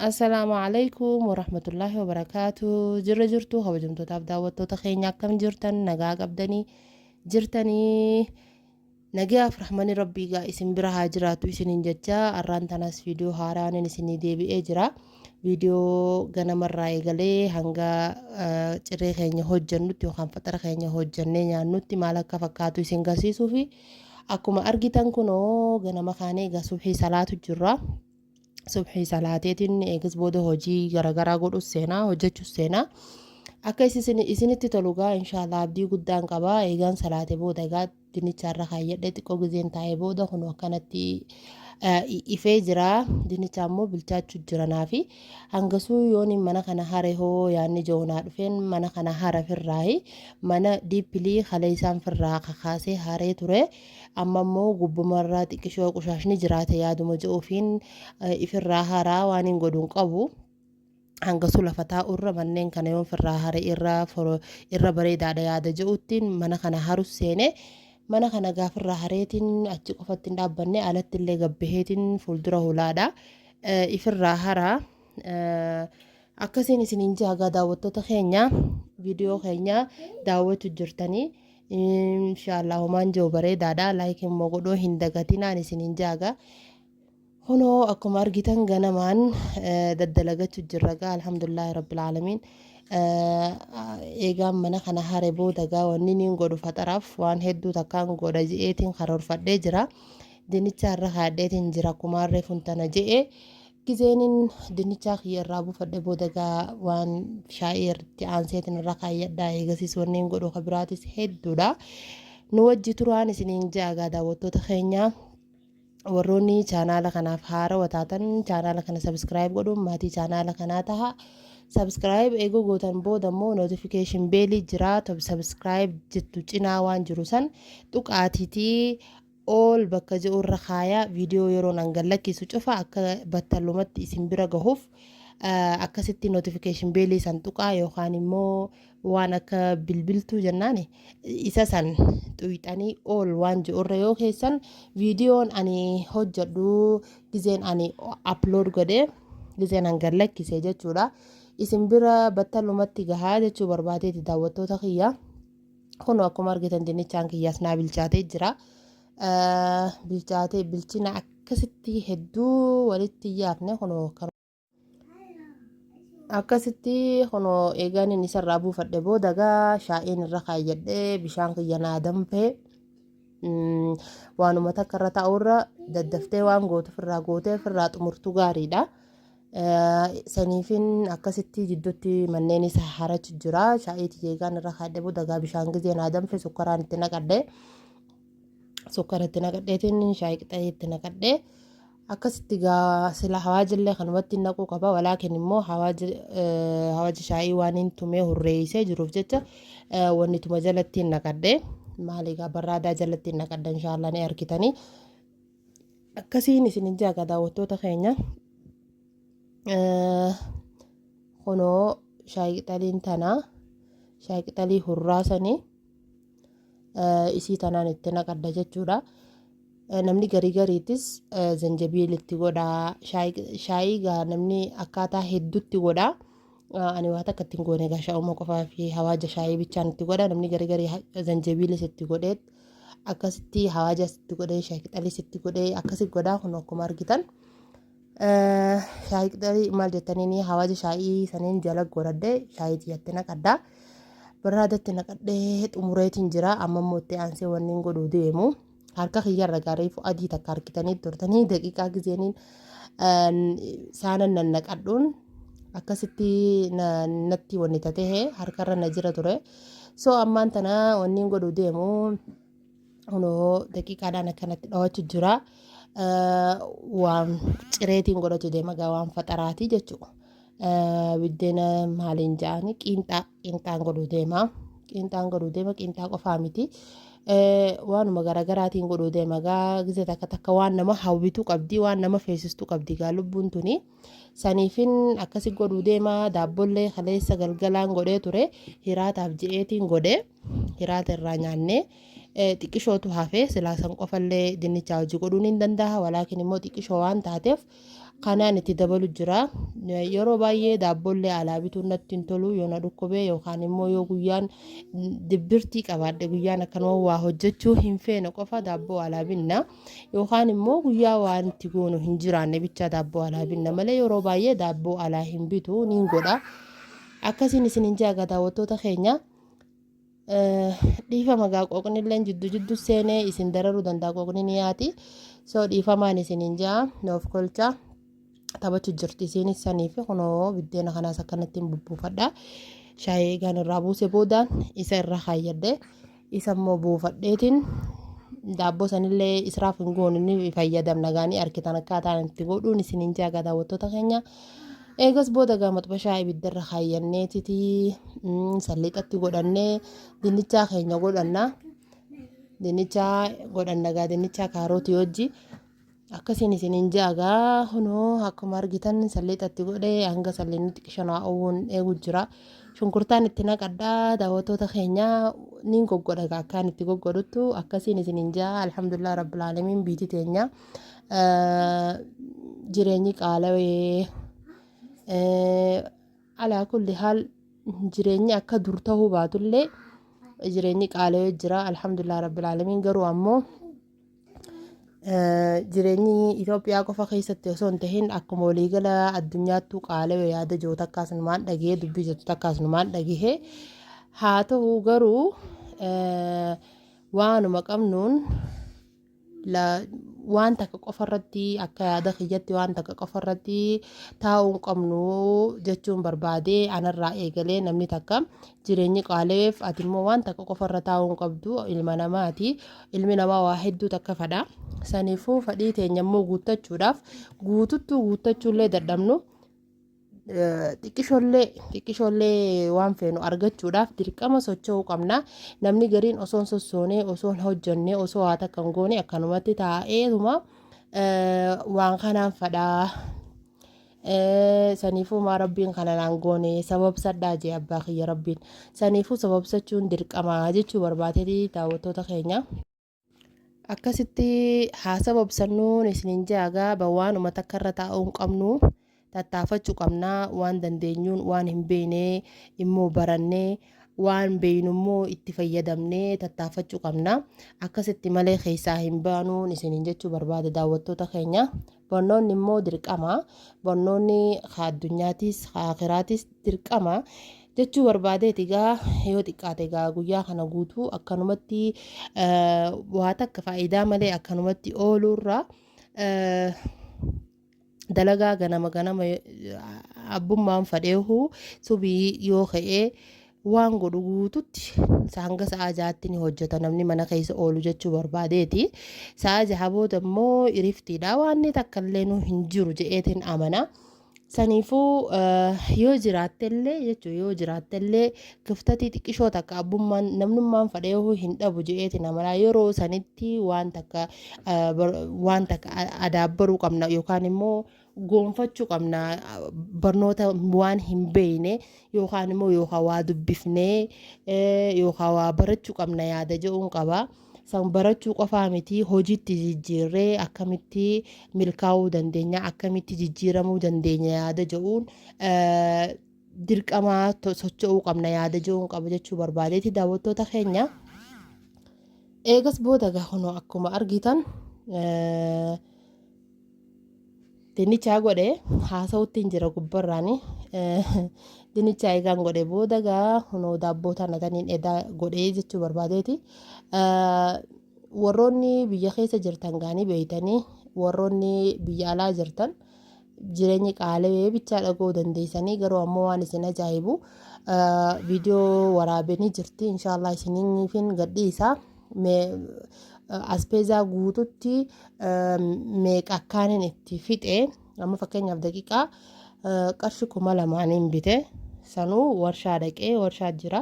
Assalaamu alaykum warahmatullaahi wabarakaatu. Jirra jirtu kabajamtootaaf daawwattoota keenya akkam jirtan nagaa qabdanii jirtanii nagaaf rahmani rabbiigaa isin bira haa jiraatu isiniin jecha arraan tanas viidiyoo haaraanin isinii deebi'ee jira. Viidiyoo ganamarraa eegalee hanga ciree keenya hojjannutti yookaan faxara keenya hojjannee nyaannutti maal akka fakkaatu isin garsiisuu fi akkuma argitan kunoo ganama kaanee egaa subhii salaatu jirra. Subhii salaateetiin eegas booda hojii garagaraa godhus seenaa hojjechus seenaa akka isinitti tolugaa inshaallah abdii guddaan qabaa. Eegaan salaatee booda egaa dinnicharra kaayyadhee xiqqoo gizeen taa'ee booda kun akkanatti ifee jira. Dinnicha ammoo bilchaachuu jiranaafi hangasuu yoon mana kana hare hoo yaanni joonaa dhufeen mana kana hara firraayi mana diippilii halee isaan firraa kakaasee haree ture. Amma immoo gubbumarraa xiqqishoo qushaashni jiraate yaaduma je'uufiin ifirraa haraa waan hin godhuun qabu. Hangasuu lafa taa'urra manneen kana yoon firraa hare irra bareedaadha yaada je'uttiin mana kana harus seene. Mana kana gaafirraa hareetiin achi qofatti hin dhaabbanne alatti illee gabbaheetiin fuuldura hulaadha. Ifirraa haraa akkasiin isiniin jaagaa daawwattoota keenya viidiyoo keenya daawwatu jirtanii. Inshaallah homaan jiru bareedaadha. Like immoo godhuu hin dagatinaan isiniin jaaga. Kunoo akkuma argitan ganamaan daddalagachuu jirragaa alhamdulillahi rabbil aalamiin. Eegaan mana kana hare booda gaa wanni niin godhu faxaraaf waan hedduu takkaan godha je'eetiin karoorfadhee jira. Dinnicha irra kaadheetiin jira kumaarree funtana je'ee gizeenin dinnichaa kiyyarraa buufadhe booda gaa waan shaayii irratti aanseetiin irra kaayyadhaa. Eegasiis wanni godhu kabiraatis hedduudha. Nu wajji turaan isiniin jaagaa daawwattoota keenya. Warroonni chaanaala kanaaf haarawaa taatan chaanaala kana subscribe godhuun maatii chaanaala kanaa taha. Subscribe eeguu gootan booda immoo notification beelii jira. Subscribe jettu cinaa waan jiru san tuqaatiitii all bakka ji'urra kaayaa viidiyoo yeroo nan gallakkisu cufa akka battalumatti isin bira gahuuf akkasitti notification beelii san tuqaa yookaan immoo waan akka bilbiltuu jennaani isa san tuyxanii all waan ji'urra yoo keessan viidiyoon ani hojjedhu gizeen ani upload godhee gizeen an gallakkise jechuudha. Isin bira battalumatti gahaa jechuu barbaadeeti daawwattoota kiyya. Kun akkuma argitan dinnichaan kiyyaas naa bilchaatee jira. Bilchina akkasitti hedduu walitti yaafne kunoo akkasitti kunoo eegaan inni isarraa buufadhe booda gaa shaa'iin irra kaayyadhee bishaan kiyya naa danfee waanuma takka irra taa'urra daddaftee waan gootu firraa xumurtu gaariidha. Saniifin akkasitti jidduutti manneen isa harachu jira. Shaa'iiti eegaan irra kaadhe booda gaa bishaan gizee naa danfe sukkaraan itti naqadhe. Sukkara itti naqadheetiin shaayii qixxee itti naqadhe. Akkasitti gaa sila hawaajillee kanumatti naquu qaba. Walaakin immoo hawaaji shaayii waan hin tumee hurreessee jiruuf jecha wanni tuma jalatti naqadhe. Maali gaa barraadaa jalatti naqadhe inshaallah ni argitanii. Akkasiin isinin jaaga daawwattoota keenya. Kunoo shaayii qixxaliin tanaa shaayii qixxalii hurraasanii isii tanaan itti naqadha jechuudha. Namni gariittis zanjabiilitti godhaa. Shaayii gaa namni akkaataa hedduutti godhaa. Ani waan takka ittiin goone gaa shaa'uma qofaa fi hawaaja shaayii bichaan itti godha. Namni garii zanjabiilis itti godhee akkasitti hawaajas itti godhee shaayii qixxaliis itti godhee akkasitti godhaa. Kun akkuma argitan shaayii qixxalii maal jettaniin hawaaja shaayii saniin jala godhadhee shaayiitii itti naqadhaa. Barraadatti naqadhee xumureetiin jira. Amma immoo itti aansee wanni godhuu deemu. Harka kiyyarra gaarii adii takka argitanii turtanii daqiiqaa gizeeniin saanan nannaqadhuun akkasitti natti wanni tatee harkarra na jira ture. So ammaan tana wanni godhuu deemu kunoo daqiiqaadhaan akkanatti dhawachuu jira. Waan cireetiin godhatu deema gaa waan faxaraatii jechuudha. Biddeena maaliin ja'anii qiinxaan godhuu deema. Qiinxaa qofaa miti. Waanuma garagaraatiin godhuu deema gaa gizee takka waan nama hawwitu qabdi waan nama feesistuu qabdi gaa lubbuun tuni. Saniifin akkasi godhuu deema. Daabbollee kaleessa galgalaan godhee ture. Hiraataaf je'eetiin godhee hiraata irraa nyaannee xiqqishootu hafee silaasan qofallee dinnichaa hojii godhuun hin danda'a. Walaakin immoo xiqqishoo waan taateef kanaan itti dabalu jira. Yeroo baay'ee daabboollee alaa bituun natti hin tolu yoo na dhukkubee yookaan immoo yoo guyyaan dibbirtii qabaadhe guyyaan akkanuma waa hojjechuu hin feene qofa daabboo alaa binna yookaan immoo guyyaa waan itti goonu hin jiraanne bicha daabboo alaa binna malee yeroo baay'ee daabboo alaa hin bitu niin godha. Akkasiin isinin jaaga daawwattoota keenya. Dhiifama gaa qooqnillee jidduu seenee isin dararuu danda'a qooqni ni yaati. So dhiifamaan isinin jaa noof kolcha. Taphachuu jirti isinis saniif kunoo biddeena kanaas akkanatti bubbuufadha. Shaayii eegaan irraa buuse boodaan isa irra kaayyadhe isa immoo buufadheetiin daabboo sanillee israaf hin goone ni fayyadamna gaanii arkitan akkaataan itti godhuun isinin jaaga daawwattoota keenya. Eegas booda gaamat bashaa ibiddarra kaayyanneetiti salliixatti godhannee dinnichaa keenya godhanna. Dinnichaa godhanna gaa dinnichaa kaarootii hojii. Akkasiin isinin jaagaa kunoo akkuma argitan salliixatti godhee hanga salliinni xiqqishanaa oowwuun eegu jira. Shunkurtaan itti naqadhaa daawwattoota keenya niin goggodha akkaan itti goggodhutu akkasiin isinin jaa alhamdulillah rabbil aalamiin biitii teenya jireenyi qaalawee alaa kulli haal jireenyi akka dur ta'uu baatullee jireenyi qaalawee jira alhamdulillah rabbil aalamiin garuu ammoo jireenyi Itoophiyaa qofa keessatti osoo hin tahin akkuma waliigala addunyaattuu qaalawee yaada jiru takkaas numaan dhagee dubbii jettu takkaas numaan dhagee haa ta'u garuu waanuma qabnuun waan takka qofarratti akka yaada kiyyatti waan takka qofarratti taa'uu hin qabnu jechuun barbaadee anarraa eegalee namni takka jireenyi qaalaweef ati immoo waan takka qofarra taa'uu hin qabdu ilma namaati. Ilmi namaa waa hedduu takka fadha. Saniifuu fadhii teenya immoo guuttachuudhaaf guuttachuullee dadhabnu xiqqishoollee waan feenu argachuudhaaf dirqama socho'uu qabna. Namni gariin osoon sossoonee osoon hojjannee osoo waa takka hin goone akkanumatti taa'eetuma waan kanaan fadhaa. Saniifuu maa rabbiin kanaan goone sababsadhaa jee abbaa kiyya rabbiin. Saniifuu sababsachuun dirqama jechuu barbaadeeti daawwattoota keenya. Akkasitti haa sababsannuun isinin jaagaa waanuma takka irra taa'uu hin qabnu. Tattaafachuu qabnaa waan dandeenyuun waan hin beekne immoo barannee waan beeknu immoo itti fayyadamnee tattaafachuu qabna. Akkasitti malee keessaa hin baanuun isinin jechuu barbaade daawwattoota keenya. Barnoonni immoo dirqama. Barnoonni addunyaatis aakhiraatis dirqama jechuu barbaadeeti gaa yoo xiqqaate gaa guyyaa kana guutuu akkanumatti waa takka faayidaa malee akkanumatti ooluurra dalagaa ganama abbummaan fadheehu subii yoo ka'ee waan godhu guututti hanga sa'a jaatti ni hojjeta namni mana keessa oolu jechuu barbaadeeti. Sa'a jaha booda immoo iriftiidha waan takka illee nu hin jiru je'eetiin amana. Saniifuu yoo jiraattellee jechuun yoo jiraattellee kiftatii xiqqishoo takka abbummaan namnummaan fadheehu hin dhabu je'eetiin amana. Yeroo sanitti waan takka adaabbaruu qabna yookaan immoo goonfachuu qabna barnoota waan hin beekne yookaan immoo yookaan waa dubbifnee yookaan waa barachuu qabna yaada jedhuun qaba. San barachuu qofaa miti hojiitti jijjiirree akkamitti milkaa'uu dandeenya akkamitti jijjiiramuu dandeenya yaada jedhuun dirqamaa socho'uu qabna yaada jedhuun qaba jechuu barbaadeeti daawwattoota keenya. Eegas booda gahuunoo akkuma argitan dinnichaa godhee haasawutti hin jira gubbarraani. Dinnichaa eegaan godhee booda gaa hunoo daabboo tanataniin edaa godhee jechuu barbaadeeti. Warroonni biyya keessa jirtan gaanii beeytanii warroonni biyya alaa jirtan jireenyi qaalawee bichaa dhagoo dandeessanii garuu ammoo waan isin ajaa'ibu viidiyoo waraabanii jirti inshaallah isiniifin gadhiisa. Aspeezaa guututti meeqa akkaanin itti fixee amma fakkeenyaaf daqiiqaa qarshii 2,000 bite sanuu warshaa dhaqee warshaa jira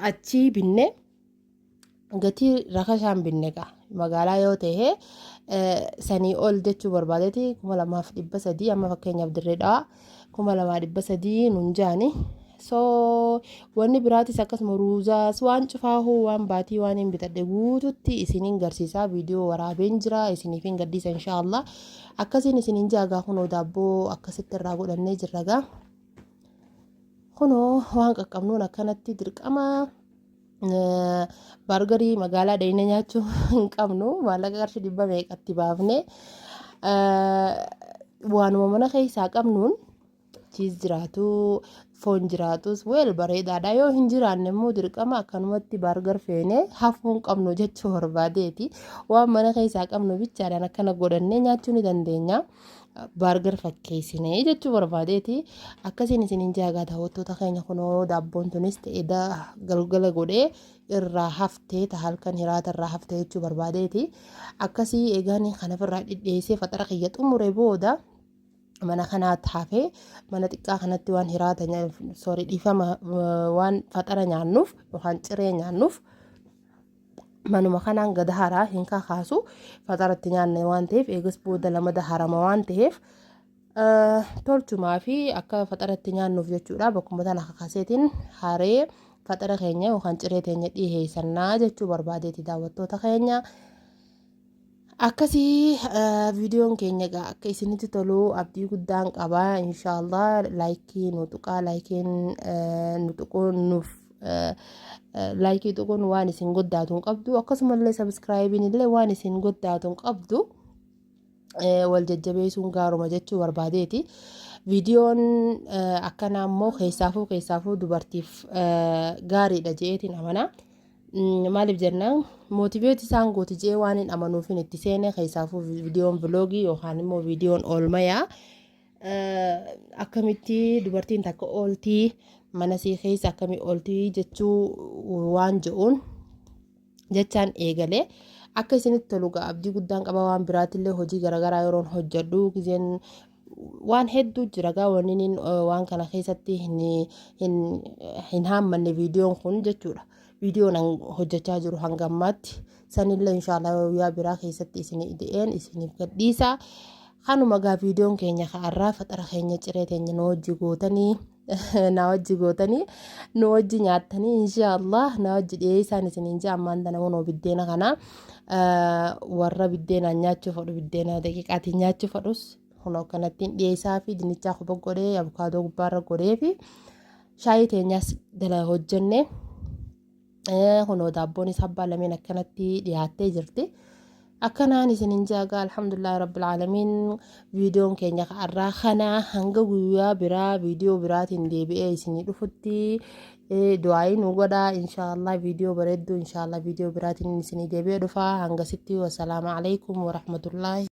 achii binne gatii rakashaan binne gaa magaalaa yoo ta'e sanii ol jechuu barbaadeeti 2,300 amma fakkeenyaaf dirree dhawaa 2,300 nun jaani so wanni biraatis akkasuma ruuzaas waan cufaahuu waan baatii waan hin bitadhe guututti isiniin garsiisaa viidiyoo waraabeen jira isiniif hin gaddisa inshaallah akkasiin isiniin jaagaa kunoo daabboo akkasitti irraa godhannee jirragaa kunoo waan qaqqabnuun akkanatti dirqama baargarii magaalaa dhayina nyaachuu hin qabnu maallaqa qarshii 100 meeqatti baafne waanuma mana keessaa qabnuun cheese jiraatu foon jiraatus weel bareedaadha yoo hin jiraanne immoo dirqama akkanumatti baargar feene hafuun qabnu jechuu barbaadeeti waan mana keessaa qabnu bichaadhaan akkana godhannee nyaachuu ni dandeenya baargar fakkeessinee jechuu barbaadeeti akkasiin isiniin jaagaa daawwattoota keenya kunoo daabboon tunis ta'e galgala godhee irraa haftee halkan hiraata irraa haftee jechuu barbaadeeti akkasii eegaan kanafirraa dhidheessee faxara kiyya xumure booda mana kanaatti hafee mana xiqqaa kanatti waan hiraata dhiifama waan faxara nyaannuuf yookaan ciree nyaannuuf manuma kanaan gad haraa hin kakaasu faxaratti nyaanne waan ta'eef eegas booda lama daharama waan ta'eef tolchumaa fi akka faxaratti nyaannuuf jechuudha bakkuma tana kakaaseetiin haree faxara keenya yookaan ciree teenya dhiheessannaa jechuu barbaadeeti daawwattoota keenya. akkasii viidiyoon keenya akka isinitti tolu abdii guddaan qabaa inshaallah laayikii nu tuqaa laayikiin nu tuquun nuuf laayikii tuquun waan isin goddaatuun qabdu akkasumallee sabskraayibiin illee waan isin goddaatuun qabdu wal jajjabeessuun gaaruma jechuu barbaadeeti viidiyoon akkanaa immoo keessaafuu dubartiif gaariidha jeetiin amanaa maaliif jennaan mootiveet isaan gooti jee waan hin amanuufin itti seene keessaafuu viidiyoon vloogii yookaan immoo viidiyoon oolmayaa akkamitti dubartiin takka ooltii mana sii keessa akkamii ooltii jechuu waan je'uun jechaan eegalee akka isinitti tolu abdii guddaan qaba waan biraatillee hojii garaagaraa yeroon hojjedhu gizeen waan hedduu jira gaawwanniin waan kana keessatti hin haammanne viidiyoon kun jechuudha. viidiyoon hojjechaa jiru hangammaatti sanillee inshaallah guyyaa biraa keessatti isinii dhi'een isiniif gadhiisa kanuma gaa viidiyoon keenya ka'arraa faxara keenya ciree teenya nu wajji gootanii nu wajji nyaattanii inshaallah na wajji dhiyeessaan isiniin jaa ammaan tana kunoo biddeena kana warra biddeenaan nyaachuu fedhu biddeena daqiiqaatiin nyaachuu fedhus kunoo kanattiin dhiyeessaa fi dinnichaa kuba godhee abukaadoo gubbaarra godhee fi shaayii teenyaas dala hojjenne kunoo daabboon isaa abbaa lameen akkanatti dhiyaattee jirti akkanaan isiniin jaagaa alhamdulillah rabbil aalamiin viidiyoon keenya ka'arraa kana hanga guyyaa biraa viidiyoo biraatiin deebi'ee isinii dhufutti du'aayi nu godhaa inshaallah viidiyoo bareedduu inshaallah viidiyoo biraatiin isinii deebi'ee dhufaa hangasitti wasalaamu alaykum warahmatullahi